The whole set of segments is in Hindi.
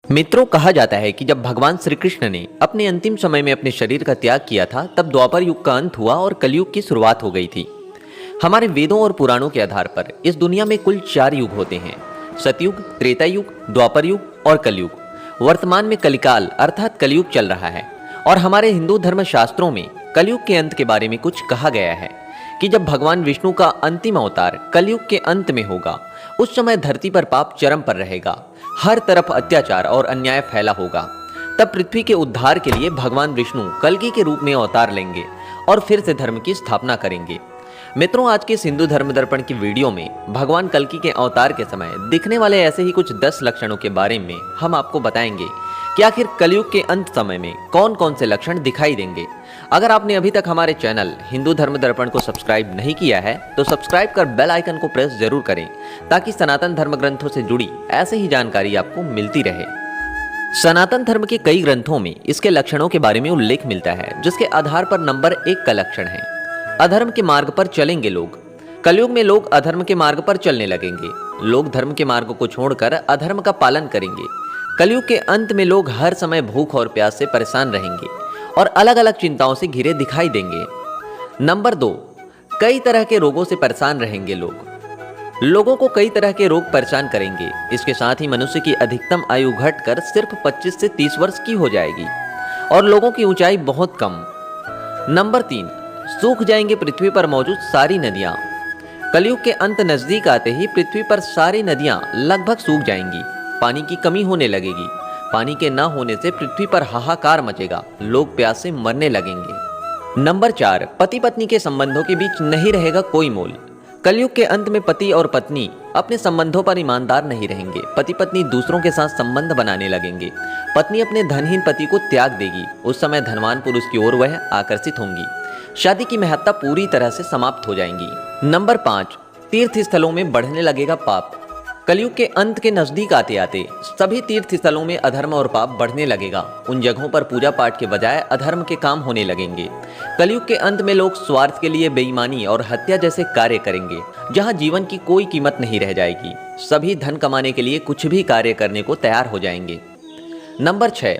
मित्रों, कहा जाता है कि जब भगवान श्री कृष्ण ने अपने अंतिम समय में अपने शरीर का त्याग किया था, तब द्वापर युग का अंत हुआ और कलयुग की शुरुआत हो गई थी। हमारे वेदों और पुराणों के आधार पर इस दुनिया में कुल 4 युग होते हैं: सतयुग, त्रेता युग, द्वापर युग और कलयुग। वर्तमान में कलिकाल अर्थात कलयुग चल रहा है और हमारे हिंदू धर्म शास्त्रों में कलयुग के अंत के बारे में कुछ कहा गया है कि जब भगवान विष्णु का अंतिम अवतार कलयुग के अंत में होगा, उस समय धरती पर पाप चरम पर रहेगा, हर तरफ अत्याचार और अन्याय फैला होगा। तब पृथ्वी के उद्धार के लिए भगवान विष्णु कल्कि के रूप में अवतार लेंगे और फिर से धर्म की स्थापना करेंगे। मित्रों, आज के इस हिंदू धर्म दर्पण की वीडियो में भगवान कल्कि के अवतार के समय दिखने वाले ऐसे ही कुछ 10 लक्षणों के बारे में हम आपको बताएंगे कि आखिर कलयुग के अंत समय में कौन कौन से लक्षण दिखाई देंगे। अगर आपने अभी तक हमारे चैनल हिंदू धर्म दर्पण को सब्सक्राइब नहीं किया है तो सब्सक्राइब कर बेल आइकन को प्रेस जरूर करें, ताकि सनातन धर्म ग्रंथों से जुड़ी ऐसे ही जानकारी आपको मिलती रहे। सनातन धर्म के कई ग्रंथों में इसके लक्षणों के बारे में उल्लेख मिलता है, जिसके आधार पर नंबर 1 का लक्षण है अधर्म के मार्ग पर चलेंगे लोग। कलयुग में लोग अधर्म के मार्ग पर चलने लगेंगे। लोग धर्म के मार्ग को छोड़कर अधर्म का पालन करेंगे। कलयुग के अंत में लोग हर समय भूख और प्यास से परेशान रहेंगे और अलग अलग चिंताओं से घिरे दिखाई देंगे। नंबर 2, कई तरह के रोगों से परेशान रहेंगे लोग। लोगों को कई तरह के रोग परेशान करेंगे। इसके साथ ही मनुष्य की अधिकतम आयु घटकर सिर्फ 25 से 30 वर्ष की हो जाएगी और लोगों की ऊंचाई बहुत कम। नंबर 3, सूख जाएंगे पृथ्वी पर मौजूद सारी नदियां। कलयुग के अंत नजदीक आते ही पृथ्वी पर सारी नदियां लगभग सूख जाएंगी। पानी की कमी होने लगेगी। पानी के न होने से पृथ्वी पर हाहाकार मचेगा। लोग प्यास से मरने लगेंगे। नंबर 4, पति पत्नी के संबंधों के बीच नहीं रहेगा कोई मोल। कलयुग के अंत में पति और पत्नी अपने संबंधों पर ईमानदार नहीं रहेंगे। पति पत्नी दूसरों के साथ संबंध बनाने लगेंगे। पत्नी अपने धनहीन पति को त्याग देगी। उस समय धनवान पुरुष की ओर वह आकर्षित होंगी। शादी की महत्ता पूरी तरह से समाप्त हो जाएंगी। नंबर 5, तीर्थ स्थलों में बढ़ने लगेगा पाप। कलयुग के अंत के नजदीक आते आते सभी तीर्थ स्थलों में अधर्म और पाप बढ़ने लगेगा। उन जगहों पर पूजा पाठ के बजाय अधर्म के काम होने लगेंगे। कलयुग के अंत में लोग स्वार्थ के लिए बेईमानी और हत्या जैसे कार्य करेंगे, जहां जीवन की कोई कीमत नहीं रह जाएगी। सभी धन कमाने के लिए कुछ भी कार्य करने को तैयार हो जाएंगे। नंबर 6,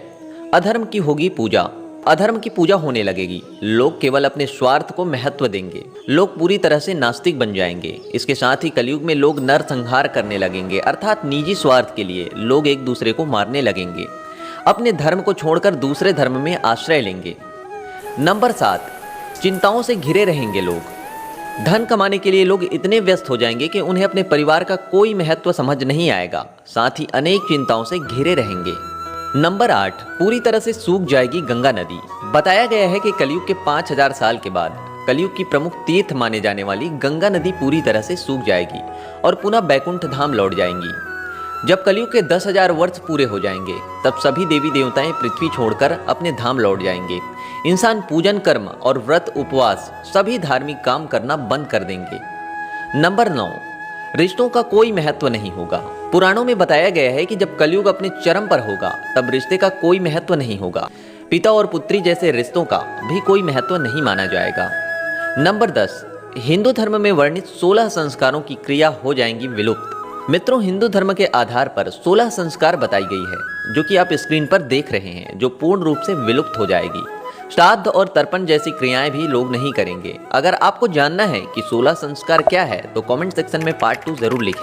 अधर्म की होगी पूजा। अधर्म की पूजा होने लगेगी। लोग केवल अपने स्वार्थ को महत्व देंगे। लोग पूरी तरह से नास्तिक बन जाएंगे। इसके साथ ही कलयुग में लोग नरसंहार करने लगेंगे, अर्थात निजी स्वार्थ के लिए लोग एक दूसरे को मारने लगेंगे। अपने धर्म को छोड़कर दूसरे धर्म में आश्रय लेंगे। नंबर 7, चिंताओं से घिरे रहेंगे लोग। धन कमाने के लिए लोग इतने व्यस्त हो जाएंगे कि उन्हें अपने परिवार का कोई महत्व समझ नहीं आएगा। साथ ही अनेक चिंताओं से घिरे रहेंगे। नंबर 8, पूरी तरह से सूख जाएगी गंगा नदी। बताया गया है कि कलयुग के 5000 साल के बाद कलयुग की प्रमुख तीर्थ माने जाने वाली गंगा नदी पूरी तरह से सूख जाएगी और पुनः बैकुंठ धाम लौट जाएंगी। जब कलयुग के 10,000 वर्ष पूरे हो जाएंगे, तब सभी देवी देवताएं पृथ्वी छोड़कर अपने धाम लौट जाएंगे। इंसान पूजन कर्म और व्रत उपवास सभी धार्मिक काम करना बंद कर देंगे। नंबर 9, रिश्तों का कोई महत्व नहीं होगा। पुराणों में बताया गया है कि जब कलयुग अपने चरम पर होगा, तब रिश्ते का कोई महत्व नहीं होगा। पिता और पुत्री जैसे रिश्तों का भी कोई महत्व नहीं माना जाएगा। नंबर 10, हिंदू धर्म में वर्णित 16 संस्कारों की क्रिया हो जाएंगी विलुप्त। मित्रों, हिंदू धर्म के आधार पर 16 संस्कार बताई गई है, जो कि आप स्क्रीन पर देख रहे हैं, जो पूर्ण रूप से विलुप्त हो जाएगी। श्राद्ध और तर्पण जैसी क्रियाएं भी लोग नहीं करेंगे। अगर आपको जानना है कि 16 संस्कार क्या है, तो कमेंट सेक्शन में पार्ट 2 जरूर लिखें।